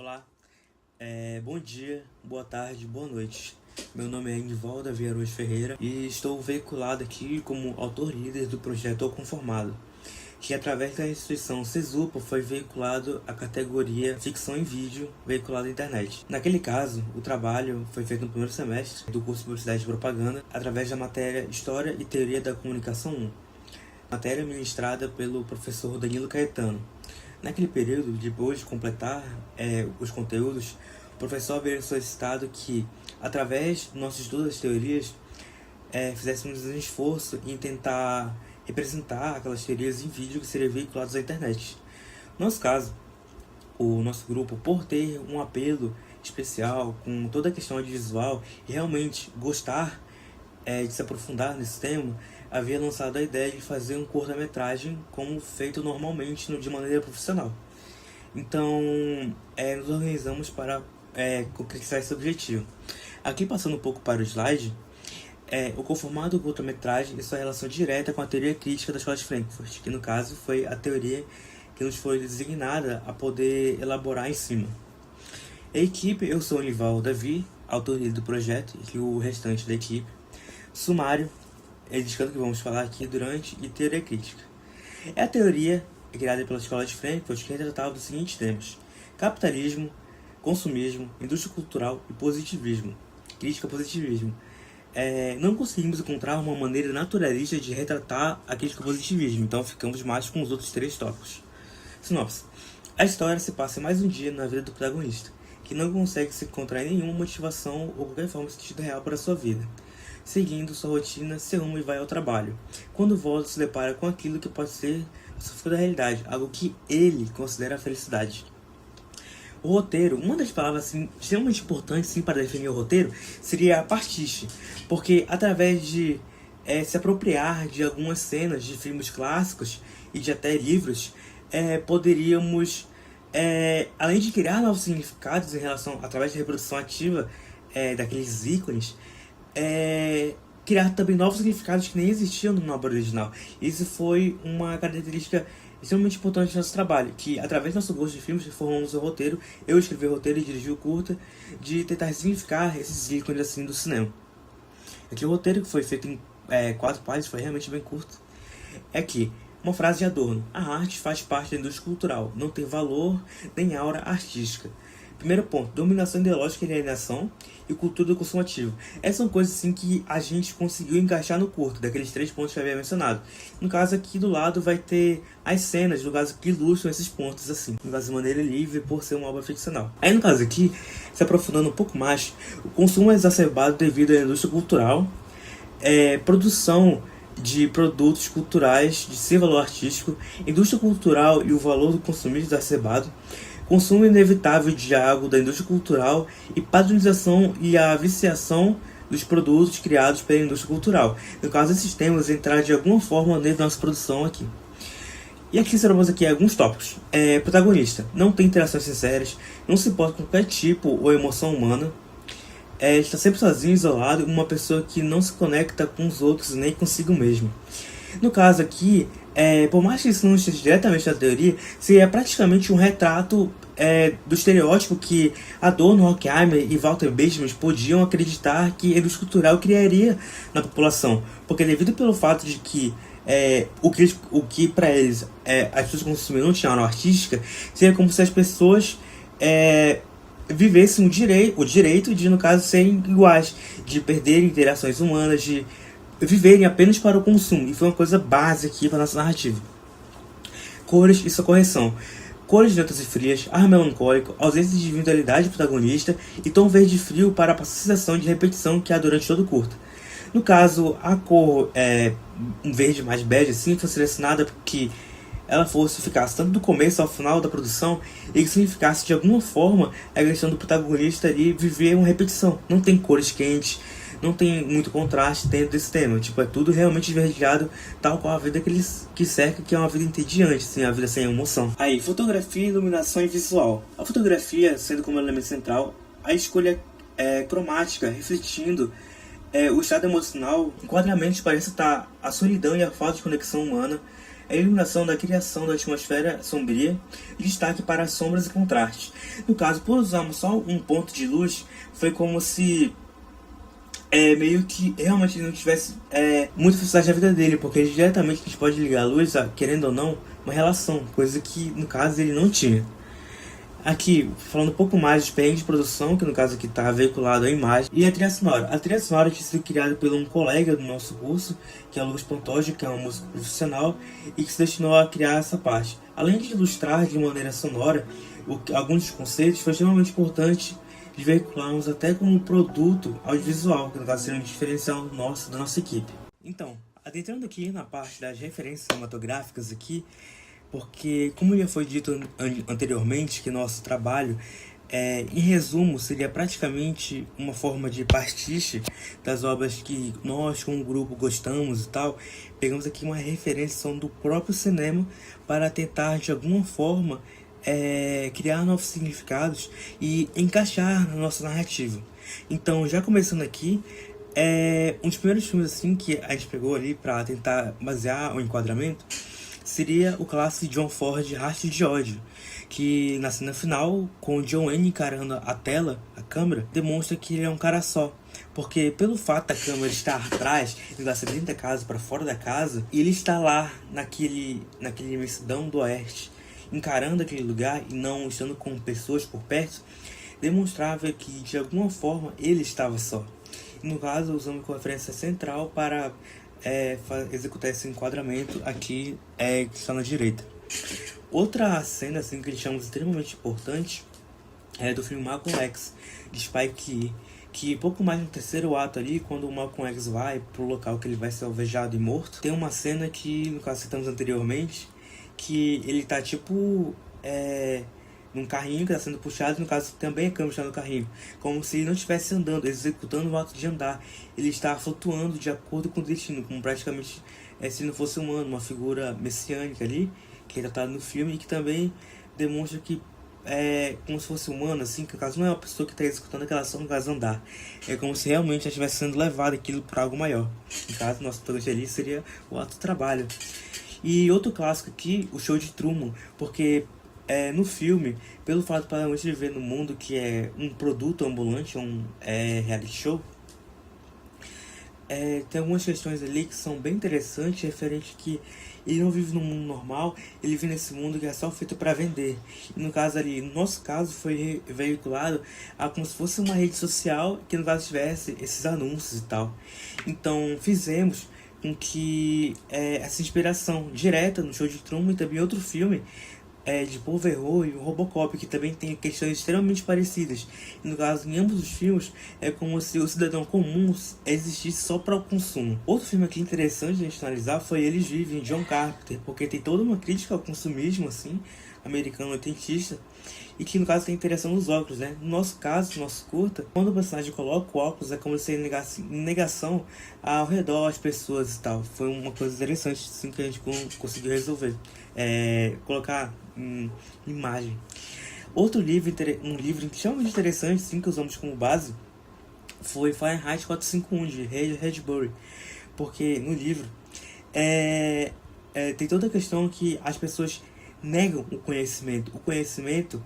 Olá, bom dia, boa tarde, boa noite. Meu nome é Inivaldo Vieira Ferreira e estou veiculado aqui como autor-líder do projeto O Conformado, que através da instituição Cesupa foi veiculado a categoria Ficção em Vídeo veiculado na internet. Naquele caso, o trabalho foi feito no primeiro semestre do curso de Publicidade e Propaganda através da matéria História e Teoria da Comunicação 1, matéria ministrada pelo professor Danilo Caetano. Naquele período, depois de completar os conteúdos, o professor havia solicitado que, através do nosso estudo das teorias, fizéssemos um esforço em tentar representar aquelas teorias em vídeo que seriam veiculadas na internet. No nosso caso, o nosso grupo, por ter um apelo especial com toda a questão audiovisual e realmente gostar de se aprofundar nesse tema, havia lançado a ideia de fazer um curta-metragem como feito normalmente de maneira profissional. Então, nos organizamos para concretizar esse objetivo. Aqui, passando um pouco para o slide, o conformado do curta-metragem e sua relação direta com a teoria crítica da Escola de Frankfurt, que no caso foi a teoria que nos foi designada a poder elaborar em cima. A equipe, eu sou o Inivaldo Davi, autor do projeto, e o restante da equipe. Sumário, editando que vamos falar aqui durante, e teoria crítica. É a teoria criada pela Escola de Frankfurt que retratava os seguintes temas: capitalismo, consumismo, indústria cultural e positivismo. Crítica ao positivismo. Não conseguimos encontrar uma maneira naturalista de retratar a crítica ao positivismo, então ficamos mais com os outros três tópicos. Sinopse. A história se passa mais um dia na vida do protagonista, que não consegue se encontrar em nenhuma motivação ou qualquer forma de sentido real para a sua vida. Seguindo sua rotina, se arruma e vai ao trabalho. Quando volta, se depara com aquilo que pode ser a sua futura realidade, algo que ele considera a felicidade. O roteiro, uma das palavras extremamente importantes para definir o roteiro, seria a pastiche, porque através de se apropriar de algumas cenas de filmes clássicos e de até livros, poderíamos, além de criar novos significados em relação, através de reprodução ativa daqueles ícones, criar também novos significados que nem existiam no obra original. Isso foi uma característica extremamente importante do nosso trabalho, que através do nosso gosto de filmes formamos o roteiro, eu escrevi o roteiro e dirigi o curta, de tentar significar esses ícones assim do cinema. Aqui o roteiro, que foi feito em 4 páginas, foi realmente bem curto. É que uma frase de Adorno: a arte faz parte da indústria cultural, não tem valor nem aura artística. Primeiro ponto, dominação ideológica e alienação e cultura do consumo ativo. Essas são coisas assim que a gente conseguiu encaixar no curto, daqueles 3 pontos que eu havia mencionado. No caso aqui do lado vai ter as cenas, no caso que ilustram esses pontos assim, no caso de maneira livre por ser uma obra ficcional. Aí no caso aqui, se aprofundando um pouco mais, o consumo é exacerbado devido à indústria cultural, produção de produtos culturais de seu valor artístico, indústria cultural e o valor do consumismo exacerbado, consumo inevitável de algo da indústria cultural e padronização e a viciação dos produtos criados pela indústria cultural. No caso, esses temas entraram de alguma forma dentro da nossa produção aqui. E aqui seremos alguns tópicos. Protagonista: não tem interações sinceras, não se importa com qualquer tipo ou emoção humana, está sempre sozinho, isolado, uma pessoa que não se conecta com os outros nem consigo mesmo. No caso aqui, por mais que isso não esteja diretamente na teoria, seria praticamente um retrato do estereótipo que Adorno, Horkheimer e Walter Benjamin podiam acreditar que a indústria cultural criaria na população. Porque devido pelo fato de que o que para eles as pessoas consumiam não tinham aura artística, seria como se as pessoas vivessem o direito de, no caso, serem iguais, de perderem interações humanas, de viverem apenas para o consumo. E foi uma coisa básica aqui para a nossa narrativa. Cores e sua correção: cores neutras e frias, ar melancólico, ausência de individualidade do protagonista e tom verde frio para a sensação de repetição que há durante todo o curta. No caso, a cor um verde mais bege assim foi selecionada porque ela ficasse tanto do começo ao final da produção e que significasse de alguma forma a questão do protagonista ali viver uma repetição. Não tem cores quentes, não tem muito contraste dentro desse tema. É tudo realmente esverdeado, tal qual a vida que cerca, que é uma vida entediante, assim, a vida sem emoção. Aí, fotografia, iluminação e visual. A fotografia, sendo como elemento central, a escolha cromática, refletindo o estado emocional. Enquadramento parece estar a solidão e a falta de conexão humana. a iluminação da criação da atmosfera sombria e destaque para as sombras e contrastes. No caso, por usarmos só um ponto de luz, foi como se meio que realmente não tivesse muita felicidade na vida dele, porque diretamente a gente pode ligar a luz a, querendo ou não, uma relação, coisa que no caso ele não tinha. Aqui, falando um pouco mais de experiência de produção, que no caso aqui está veiculado a imagem, e a trilha sonora. A trilha sonora tinha sido criada por um colega do nosso curso, que é o Lucas Pantoja, que é um músico profissional, e que se destinou a criar essa parte. Além de ilustrar de maneira sonora alguns dos conceitos, foi extremamente importante de veicularmos até como um produto audiovisual, que no caso seria um diferencial nosso, da nossa equipe. Então, adentrando aqui na parte das referências cinematográficas aqui, porque, como já foi dito anteriormente, que nosso trabalho, em resumo, seria praticamente uma forma de pastiche das obras que nós, como grupo, gostamos e tal. Pegamos aqui uma referência do próprio cinema para tentar, de alguma forma, criar novos significados e encaixar na nossa narrativa. Então, já começando aqui, um dos primeiros filmes assim, que a gente pegou ali para tentar basear o enquadramento seria o clássico de John Ford, Rastro de Ódio, que na cena final, com o John Wayne encarando a tela, a câmera, demonstra que ele é um cara só. Porque pelo fato da câmera estar atrás, ele está dentro da casa para fora da casa, e ele está lá naquele imensidão do oeste, encarando aquele lugar e não estando com pessoas por perto, demonstrava que de alguma forma ele estava só. E no caso, usamos como referência central para executar esse enquadramento aqui que está na direita. Outra cena assim, que achamos extremamente importante é do filme Malcolm X, de Spike Lee, que pouco mais no terceiro ato ali, quando o Malcolm X vai pro local que ele vai ser alvejado e morto, tem uma cena que, no caso citamos anteriormente, que ele tá tipo num carrinho que está sendo puxado, no caso também a câmera está no carrinho, como se ele não estivesse andando, executando o ato de andar, ele está flutuando de acordo com o destino, como praticamente se não fosse humano, uma figura messiânica ali, que é tratada no filme, e que também demonstra que como se fosse humano, assim, que no caso não é uma pessoa que está executando aquela ação, no caso andar, é como se realmente estivesse sendo levado aquilo para algo maior. No caso, nosso protagonista ali seria o ato de trabalho. E outro clássico aqui, o Show de Truman, porque no filme, pelo fato de a gente viver no mundo que é um produto ambulante, um reality show, tem algumas questões ali que são bem interessantes, referente que ele não vive num mundo normal, ele vive nesse mundo que é só feito para vender. E no caso ali, no nosso caso, foi veiculado como se fosse uma rede social que no caso tivesse esses anúncios e tal. Então fizemos com que essa inspiração direta no Show de Truman e também outro filme de Paul Verhoeven e o Robocop, que também tem questões extremamente parecidas. E no caso, em ambos os filmes, é como se o cidadão comum existisse só para o consumo. Outro filme aqui interessante de a gente analisar foi Eles Vivem, de John Carpenter, porque tem toda uma crítica ao consumismo, assim, americano oitentista, e que no caso tem interação nos óculos, né? No nosso caso, no nosso curta, quando o personagem coloca o óculos, é como se ele negasse negação ao redor das pessoas e tal. Foi uma coisa interessante, assim, que a gente conseguiu resolver. Colocar imagem. Outro livro, um livro extremamente interessante, assim, que usamos como base, foi Fahrenheit 451, de Ray Bradbury. Porque no livro tem toda a questão que as pessoas negam o conhecimento. O conhecimento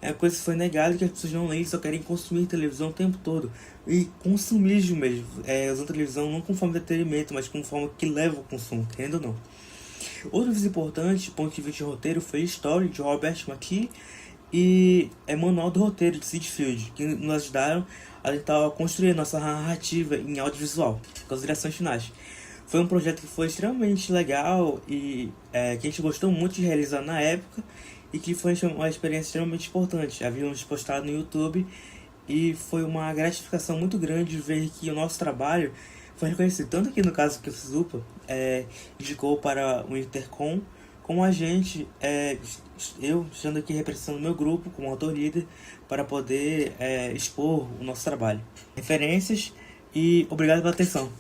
é uma coisa que foi negada, que as pessoas não leem, só querem consumir televisão o tempo todo. E consumismo mesmo, usando televisão não como forma de entretenimento, mas como forma que leva ao consumo, querendo ou não. Outro livro importante, ponto de vista de roteiro, foi Story, de Robert McKee, e Manual do Roteiro, de Sid Field, que nos ajudaram a tentar construir nossa narrativa em audiovisual. Considerações finais. Foi um projeto que foi extremamente legal e que a gente gostou muito de realizar na época, e que foi uma experiência extremamente importante. Havíamos postado no YouTube e foi uma gratificação muito grande ver que o nosso trabalho foi reconhecido, tanto que no caso que o Suzupa indicou para o Intercom, como a gente, eu estando aqui representando o meu grupo como autor líder, para poder expor o nosso trabalho. Referências e obrigado pela atenção.